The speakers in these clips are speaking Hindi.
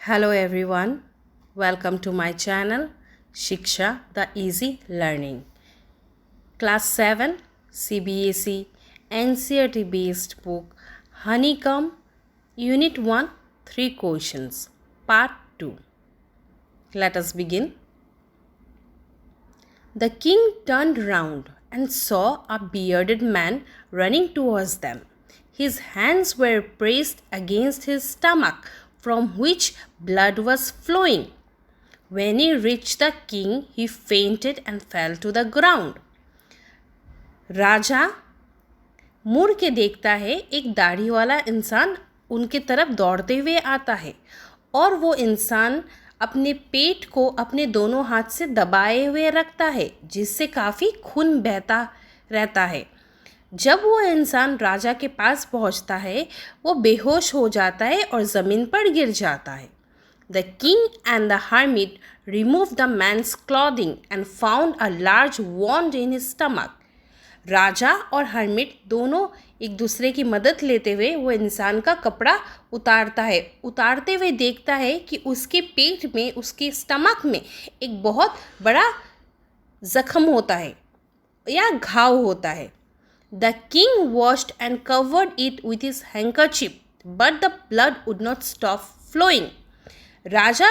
Hello everyone, welcome to my channel Shiksha the Easy Learning. Class 7 CBSE NCERT based book Honeycomb Unit 1 3 questions Part 2. Let us begin. The king turned round and saw a bearded man running towards them. His hands were pressed against his stomach, from which blood was flowing. When he reached the king, he fainted and fell to the ground. राजा मुड़ के देखता है, एक दाढ़ी वाला इंसान उनके तरफ दौड़ते हुए आता है और वो इंसान अपने पेट को अपने दोनों हाथ से दबाए हुए रखता है, जिससे काफ़ी खून बहता रहता है. जब वो इंसान राजा के पास पहुंचता है, वो बेहोश हो जाता है और ज़मीन पर गिर जाता है. The king and the hermit removed the man's clothing and found a large wound in his stomach. राजा और हर्मिट दोनों एक दूसरे की मदद लेते हुए वो इंसान का कपड़ा उतारता है. उतारते हुए देखता है कि उसके पेट में, उसके स्टमक में एक बहुत बड़ा ज़ख्म होता है या घाव होता है. The king washed and covered it with his handkerchief, but the blood would not stop flowing. राजा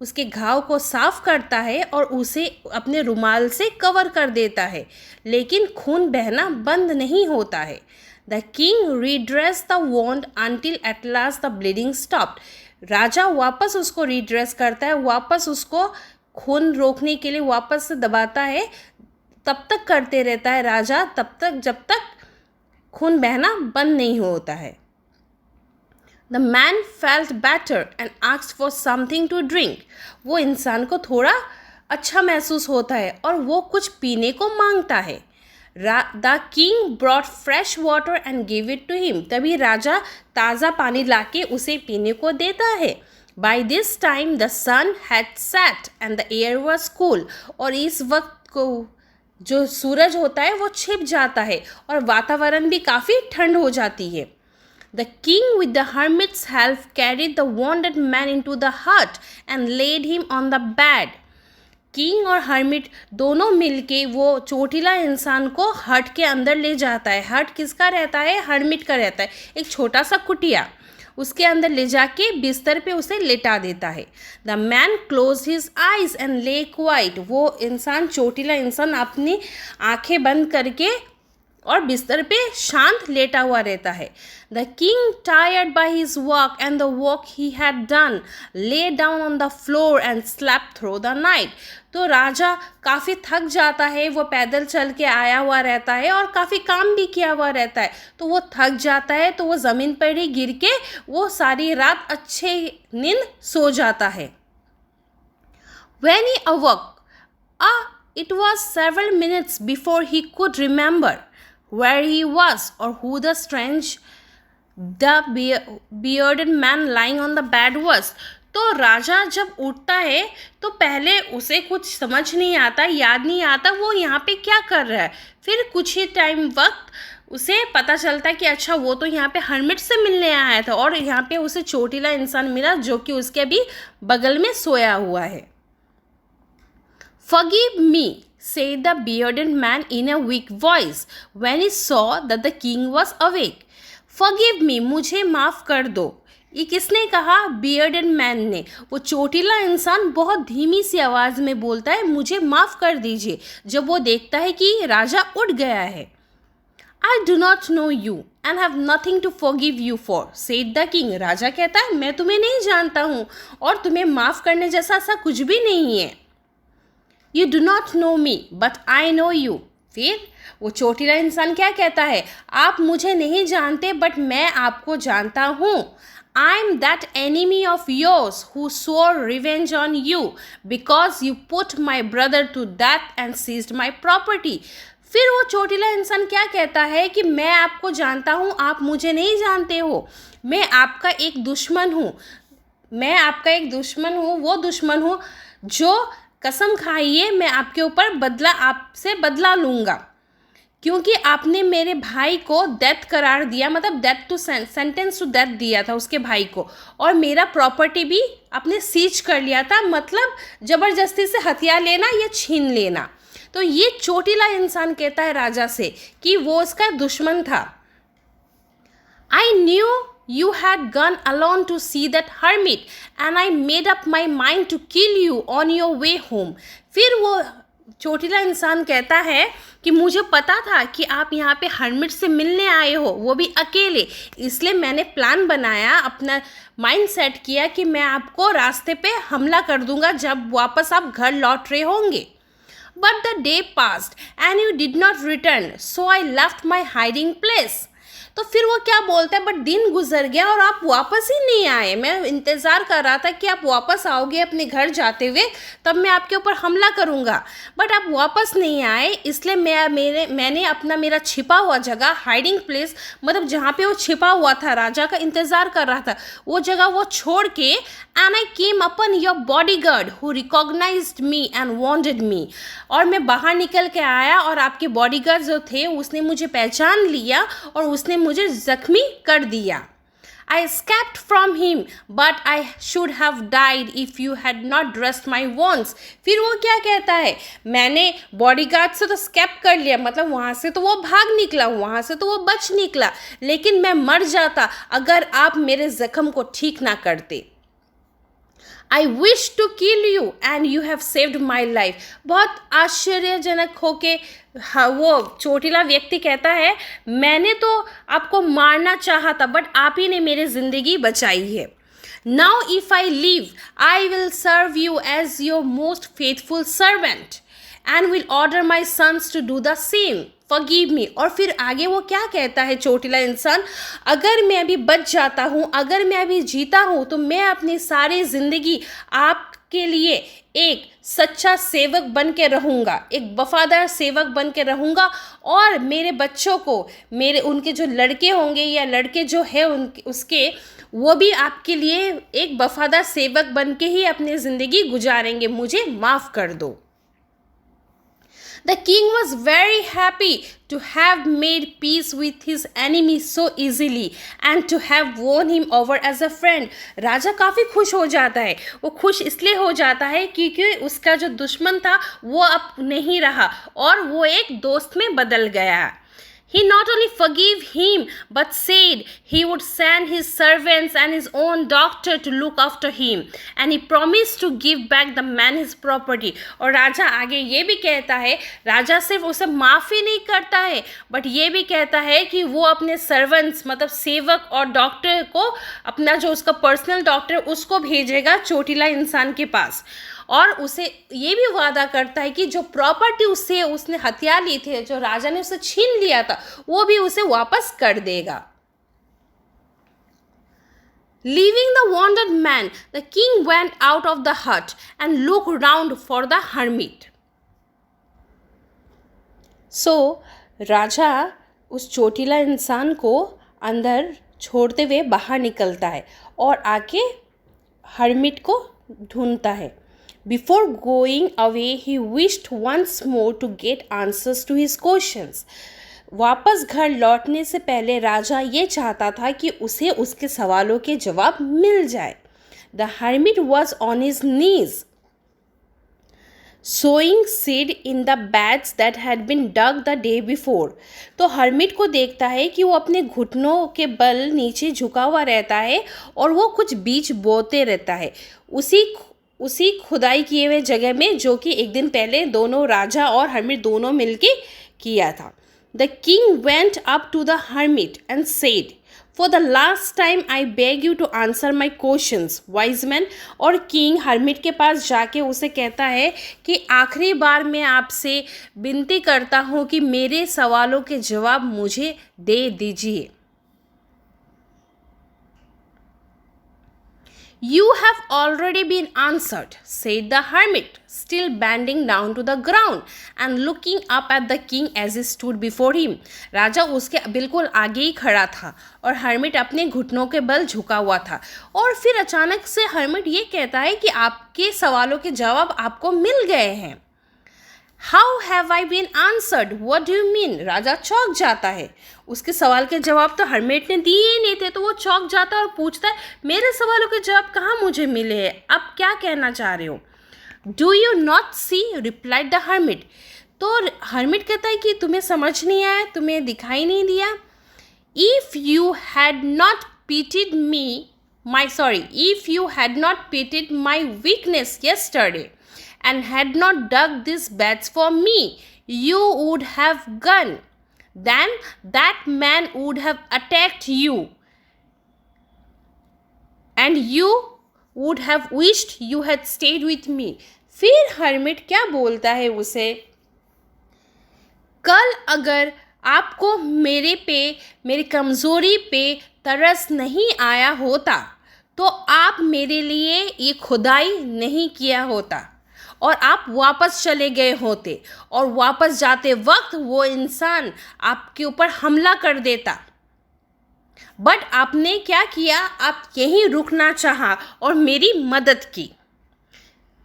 उसके घाव को साफ करता है और उसे अपने रुमाल से कवर कर देता है, लेकिन खून बहना बंद नहीं होता है. The king redressed the wound until at last the bleeding stopped. राजा वापस उसको redress करता है, वापस उसको खून रोकने के लिए वापस से दबाता है. तब तक करते रहता है राजा, तब तक जब तक खून बहना बंद नहीं होता है. The man felt better and asked for something to drink. वो इंसान को थोड़ा अच्छा महसूस होता है और वो कुछ पीने को मांगता है. The king brought fresh water and gave it to him. तभी राजा ताज़ा पानी लाके उसे पीने को देता है. By this time the sun had set and the air was cool. और इस वक्त को जो सूरज होता है वो छिप जाता है और वातावरण भी काफ़ी ठंड हो जाती है. The king with the hermit's help carried the wounded man into the hut and laid him on the bed. King और हर्मिट दोनों मिलके वो चोटिला इंसान को हट के अंदर ले जाता है. हट किसका रहता है? हर्मिट का रहता है. एक छोटा सा कुटिया, उसके अंदर ले जाके बिस्तर पे उसे लेटा देता है. The man close his eyes and ले क्वाइट. वो इंसान, चोटिला इंसान, अपनी आंखें बंद करके और बिस्तर पे शांत लेटा हुआ रहता है. The king tired by his walk and the walk he had done lay down on the floor and slept through the night. तो राजा काफ़ी थक जाता है, वो पैदल चल के आया हुआ रहता है और काफ़ी काम भी किया हुआ रहता है, तो वो थक जाता है, तो वो ज़मीन पर ही गिर के वो सारी रात अच्छे नींद सो जाता है. When he awoke, it was several minutes before he could remember where he was or who the bearded man lying on the bed was. तो राजा जब उठता है तो पहले उसे कुछ समझ नहीं आता, याद नहीं आता वो यहाँ पे क्या कर रहा है. फिर कुछ ही टाइम वक्त उसे पता चलता है कि अच्छा वो तो यहाँ पे हर्मिट से मिलने आया था और यहाँ पे उसे चोटिला इंसान मिला जो कि उसके अभी बगल में सोया हुआ है. Forgive me, said the bearded man in a weak voice when he saw that the king was awake. Forgive me, मुझे माफ़ कर दो. ये किसने कहा? bearded man ने. वो चोटिला इंसान बहुत धीमी सी आवाज़ में बोलता है, मुझे माफ़ कर दीजिए, जब वो देखता है कि राजा उठ गया है. I do not know you and have nothing to forgive you for, said the king. राजा कहता है, मैं तुम्हें नहीं जानता हूँ और तुम्हें माफ़ करने जैसा ऐसा कुछ भी नहीं है. You do not know me, but I know you. फिर वो चोटिला इंसान क्या कहता है? आप मुझे नहीं जानते बट मैं आपको जानता हूँ. I am that enemy of yours who swore revenge on you because you put my brother to death and seized my property. फिर वो चोटिला इंसान क्या कहता है कि मैं आपको जानता हूँ, आप मुझे नहीं जानते हो. मैं आपका एक दुश्मन हूँ. मैं आपका एक दुश्मन हूँ, वो दुश्मन हूँ जो कसम खाइए मैं आपके ऊपर आपसे बदला लूँगा. क्योंकि आपने मेरे भाई को डेथ करार दिया, मतलब death to sentence to death दिया था उसके भाई को, और मेरा प्रॉपर्टी भी आपने सीज कर लिया था, मतलब ज़बरदस्ती से हथियार लेना या छीन लेना। तो ये चोटिला इंसान कहता है राजा से कि वो उसका दुश्मन था। I knew you had gone alone to see that hermit and I made up my mind to kill you on your way home। फिर वो चोटिला इंसान कहता है कि मुझे पता था कि आप यहाँ पे हर्मिट से मिलने आए हो, वो भी अकेले, इसलिए मैंने प्लान बनाया, अपना माइंड सेट किया कि मैं आपको रास्ते पे हमला कर दूंगा जब वापस आप घर लौट रहे होंगे। But the day passed and you did not return, so I left my hiding place। तो फिर वो क्या बोलता है, बट दिन गुजर गया और आप वापस ही नहीं आए। मैं इंतज़ार कर रहा था कि आप वापस आओगे अपने घर जाते हुए, तब मैं आपके ऊपर हमला करूँगा, बट आप वापस नहीं आए, इसलिए मैंने अपना मेरा छिपा हुआ जगह, हाइडिंग प्लेस, मतलब जहाँ पे वो छिपा हुआ था, राजा का इंतज़ार कर रहा था, वो जगह वो छोड़ के, and I came upon your bodyguard who recognised me and wanted me. और मैं बाहर निकल के आया और आपके बॉडीगार्ड जो थे उसने मुझे पहचान लिया और उसने मुझे जख्मी कर दिया। I escaped from him, but I should have died if you had not dressed my wounds। फिर वो क्या कहता है, मैंने बॉडीगार्ड से तो स्केप कर लिया, मतलब वहाँ से तो वो भाग निकला, वहाँ से तो वो बच निकला, लेकिन मैं मर जाता अगर आप मेरे जख्म को ठीक ना करते। I wish to kill you and you have saved my life। बहुत आश्चर्यजनक होके वो चोटिला व्यक्ति कहता है, मैंने तो आपको मारना चाहा था, बट आप ही ने मेरी ज़िंदगी बचाई है। Now if I leave, I will serve you as your most faithful servant and will order my sons to do the same। Forgive me। और फिर आगे वो क्या कहता है चोटिला इंसान, अगर मैं अभी बच जाता हूँ, अगर मैं अभी जीता हूँ, तो मैं अपनी सारी ज़िंदगी आपके लिए एक सच्चा सेवक बन के रहूँगा, एक वफादार सेवक बन के रहूँगा, और मेरे बच्चों को, मेरे उनके जो लड़के होंगे या लड़के जो है उसके, वो भी आपके लिए एक वफादार सेवक बन के ही अपनी ज़िंदगी गुजारेंगे, मुझे माफ़ कर दो। The king was very happy to have made peace with his enemy so easily and to have won him over as a friend। राजा काफ़ी खुश हो जाता है। वो खुश इसलिए हो जाता है क्योंकि उसका जो दुश्मन था वो अब नहीं रहा और वो एक दोस्त में बदल गया। He not only forgave him but said he would send his servants and his own doctor to look after him and he promised to give back the man his property। और राजा आगे ये भी कहता है, राजा सिर्फ उसे माफ़ी नहीं करता है बट ये भी कहता है कि वो अपने सर्वेंट्स, मतलब सेवक और डॉक्टर को, अपना जो उसका पर्सनल डॉक्टर, उसको भेजेगा चोटिला इंसान के पास, और उसे ये भी वादा करता है कि जो प्रॉपर्टी उसने हथियार ली थी, जो राजा ने उसे छीन लिया था, वो भी उसे वापस कर देगा। Leaving the wounded man, the king went out of the hut and looked round for the hermit। राजा उस चोटिला इंसान को अंदर छोड़ते हुए बाहर निकलता है और आके हर्मिट को ढूंढता है। Before going away, he wished once more to get answers to his questions। वापस घर लौटने से पहले राजा ये चाहता था कि उसे उसके सवालों के जवाब मिल जाए। The hermit was on his knees, sowing seed in the beds that had been dug the day before। तो हर्मिट को देखता है कि वो अपने घुटनों के बल नीचे झुका हुआ रहता है और वो कुछ बीज बोते रहता है उसी खुदाई किए हुए जगह में जो कि एक दिन पहले दोनों राजा और हर्मिट दोनों मिलके किया था। The king went up to the hermit and said, For the last time I beg you to answer my questions, wise man। और किंग हर्मिट के पास जाके उसे कहता है कि आखिरी बार मैं आपसे विनती करता हूँ कि मेरे सवालों के जवाब मुझे दे दीजिए। You have already been answered, said the hermit, still bending down to the ground and looking up at the king as he stood before him। राजा उसके बिल्कुल आगे ही खड़ा था और हर्मिट अपने घुटनों के बल झुका हुआ था। और फिर अचानक से हर्मिट ये कहता है कि आपके सवालों के जवाब आपको मिल गए हैं। How have I been answered, what do you mean. राजा चौंक जाता है, उसके सवाल के जवाब तो हरमेट ने दिए ही नहीं थे, तो वो चौंक जाता है और पूछता है मेरे सवालों के जवाब कहाँ मुझे मिले हैं, अब क्या कहना चाह रहे हो। Do you not see, replied the hermit. तो हरमिट कहता है कि तुम्हें समझ नहीं आया, तुम्हें दिखाई नहीं दिया। If you had not pitied me, if you had not pitied my weakness yesterday and had not dug these beds for me, you would have gone. Then that man would have attacked you, and you would have wished you had stayed with me. फिर हर्मिट क्या बोलता है उसे, कल अगर आपको मेरी कमज़ोरी पे तरस नहीं आया होता तो आप मेरे लिए ये खुदाई नहीं किया होता और आप वापस चले गए होते, और वापस जाते वक्त वो इंसान आपके ऊपर हमला कर देता। बट आपने क्या किया, आप यहीं रुकना चाहा और मेरी मदद की।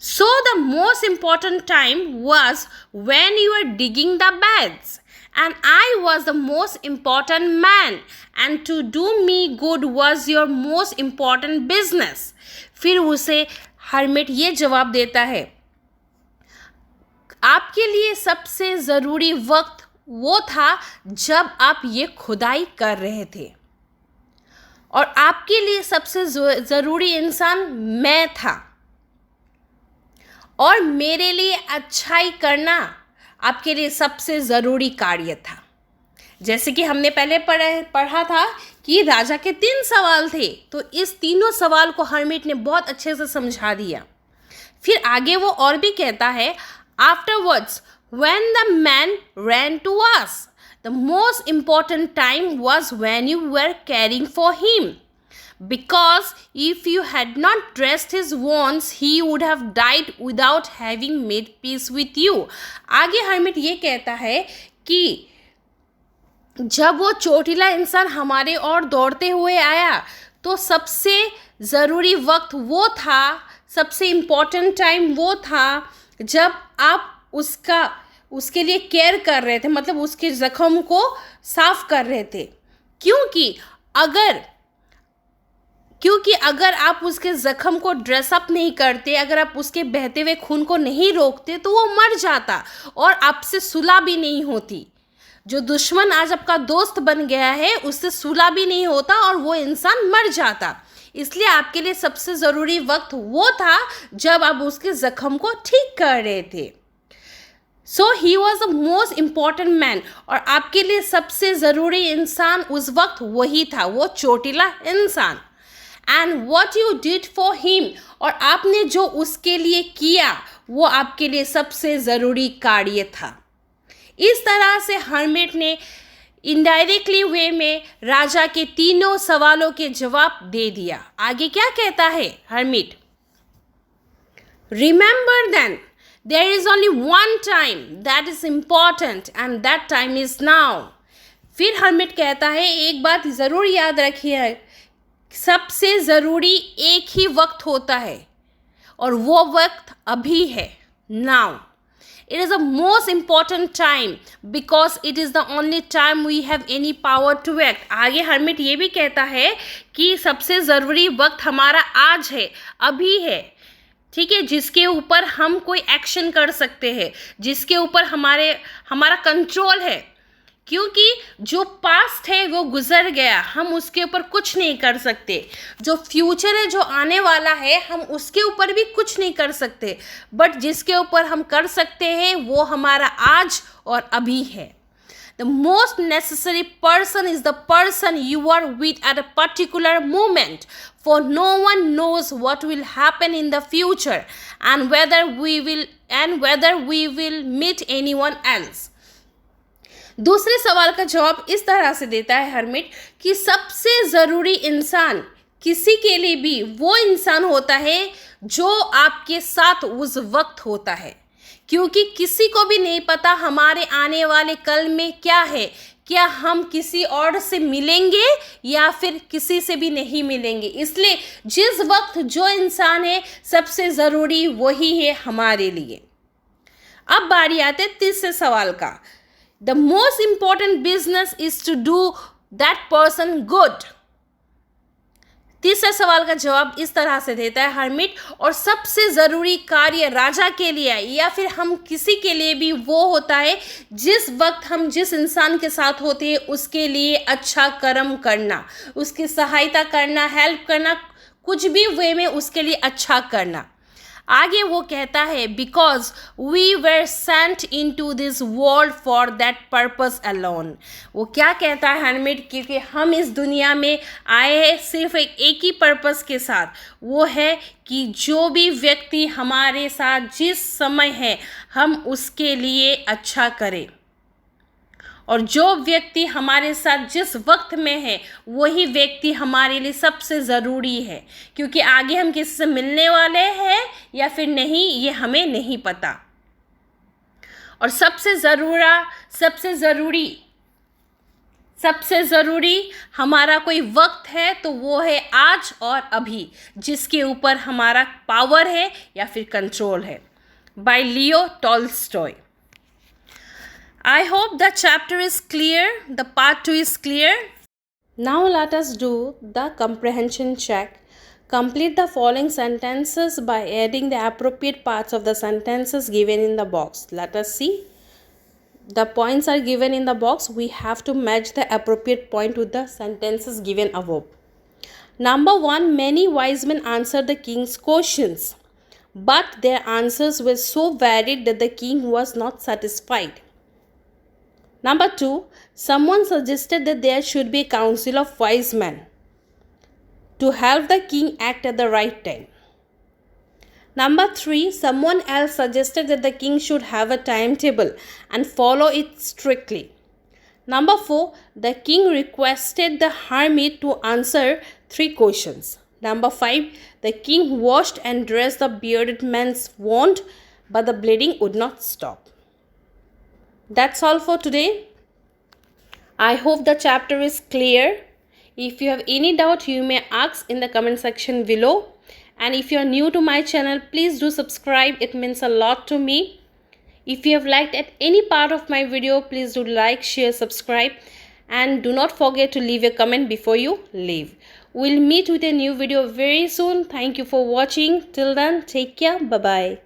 So the most important time was when you were digging the beds, and I was the most important man, and to do me good was your most important business. फिर उसे हरमिट ये जवाब देता है, आपके लिए सबसे ज़रूरी वक्त वो था जब आप ये खुदाई कर रहे थे, और आपके लिए सबसे ज़रूरी इंसान मैं था, और मेरे लिए अच्छाई करना आपके लिए सबसे ज़रूरी कार्य था। जैसे कि हमने पहले पढ़ा था कि राजा के 3 सवाल थे, तो इस तीनों सवाल को हरमिट ने बहुत अच्छे से समझा दिया। फिर आगे वो और भी कहता है, afterwards when the man ran to us, the most important time was when you were caring for him, because if you had not dressed his wounds he would have died without having made peace with you. आगे हरमिट ये कहता है कि जब वो चोटिला इंसान हमारे ओर दौड़ते हुए आया तो सबसे ज़रूरी वक्त वो था, सबसे इम्पोर्टेंट टाइम वो था जब आप उसके लिए केयर कर रहे थे, मतलब उसके ज़ख्म को साफ कर रहे थे। क्योंकि अगर आप उसके ज़ख्म को ड्रेसअप नहीं करते, अगर आप उसके बहते हुए खून को नहीं रोकते तो वो मर जाता और आपसे सुलह भी नहीं होती। जो दुश्मन आज आपका दोस्त बन गया है उससे सुलह भी नहीं होता और वो इंसान मर जाता। इसलिए आपके लिए सबसे ज़रूरी वक्त वो था जब आप उसके ज़ख्म को ठीक कर रहे थे। So he was the most important man, और आपके लिए सबसे ज़रूरी इंसान उस वक्त वही था, वो चोटिला इंसान। And what you did for him, और आपने जो उसके लिए किया वो आपके लिए सबसे ज़रूरी कार्य था। इस तरह से हरमिट ने इनडायरेक्टली वे में राजा के तीनों सवालों के जवाब दे दिया। आगे क्या कहता है hermit, remember then there is only one time that is important and that time is now. फिर हरमिट कहता है, एक बात ज़रूर याद रखिए, सबसे ज़रूरी एक ही वक्त होता है और वो वक्त अभी है, now. It is the most important time because it is the only time we have any power to act. आगे हरमिट ये भी कहता है कि सबसे ज़रूरी वक्त हमारा आज है, अभी है, ठीक है, जिसके ऊपर हम कोई एक्शन कर सकते हैं, जिसके ऊपर हमारा कंट्रोल है। क्योंकि जो पास्ट है वो गुजर गया, हम उसके ऊपर कुछ नहीं कर सकते। जो फ्यूचर है, जो आने वाला है, हम उसके ऊपर भी कुछ नहीं कर सकते। बट जिसके ऊपर हम कर सकते हैं वो हमारा आज और अभी है। The most necessary person is the person you are with at a particular moment, for no one knows what will happen in the future and whether we will meet anyone else. दूसरे सवाल का जवाब इस तरह से देता है हरमिट कि सबसे ज़रूरी इंसान किसी के लिए भी वो इंसान होता है जो आपके साथ उस वक्त होता है, क्योंकि किसी को भी नहीं पता हमारे आने वाले कल में क्या है, क्या हम किसी और से मिलेंगे या फिर किसी से भी नहीं मिलेंगे। इसलिए जिस वक्त जो इंसान है सबसे ज़रूरी वही है हमारे लिए। अब बारी आते है तीसरे सवाल का। The most important business is to do that person good. तीसरे सवाल का जवाब इस तरह से देता है हर्मिट, और सबसे ज़रूरी कार्य राजा के लिए या फिर हम किसी के लिए भी वो होता है जिस वक्त हम जिस इंसान के साथ होते हैं उसके लिए अच्छा कर्म करना, उसकी सहायता करना, हेल्प करना, कुछ भी वे में उसके लिए अच्छा करना। आगे वो कहता है because we were sent into this world for that purpose alone. वो क्या कहता है हर्मिट, क्योंकि हम इस दुनिया में आए हैं सिर्फ एक ही पर्पस के साथ, वो है कि जो भी व्यक्ति हमारे साथ जिस समय है हम उसके लिए अच्छा करें, और जो व्यक्ति हमारे साथ जिस वक्त में है वही व्यक्ति हमारे लिए सबसे ज़रूरी है, क्योंकि आगे हम किसी से मिलने वाले हैं या फिर नहीं ये हमें नहीं पता। और सबसे ज़रूरी हमारा कोई वक्त है तो वो है आज और अभी, जिसके ऊपर हमारा पावर है या फिर कंट्रोल है। By Leo Tolstoy. I hope the chapter is clear, the part 2 is clear. Now let us do the comprehension check. Complete the following sentences by adding the appropriate parts of the sentences given in the box. Let us see. The points are given in the box. We have to match the appropriate point with the sentences given above. Number 1, many wise men answered the king's questions, but their answers were so varied that the king was not satisfied. Number 2, someone suggested that there should be a council of wise men to help the king act at the right time. Number 3, someone else suggested that the king should have a timetable and follow it strictly. Number 4, the king requested the hermit to answer 3 questions. Number 5, the king washed and dressed the bearded man's wound, but the bleeding would not stop. That's all for today. I hope the chapter is clear. If you have any doubt, you may ask in the comment section below. And if you are new to my channel, please do subscribe. It means a lot to me. If you have liked at any part of my video, please do like, share, subscribe. And do not forget to leave a comment before you leave. We'll meet with a new video very soon. Thank you for watching. Till then, take care. Bye-bye.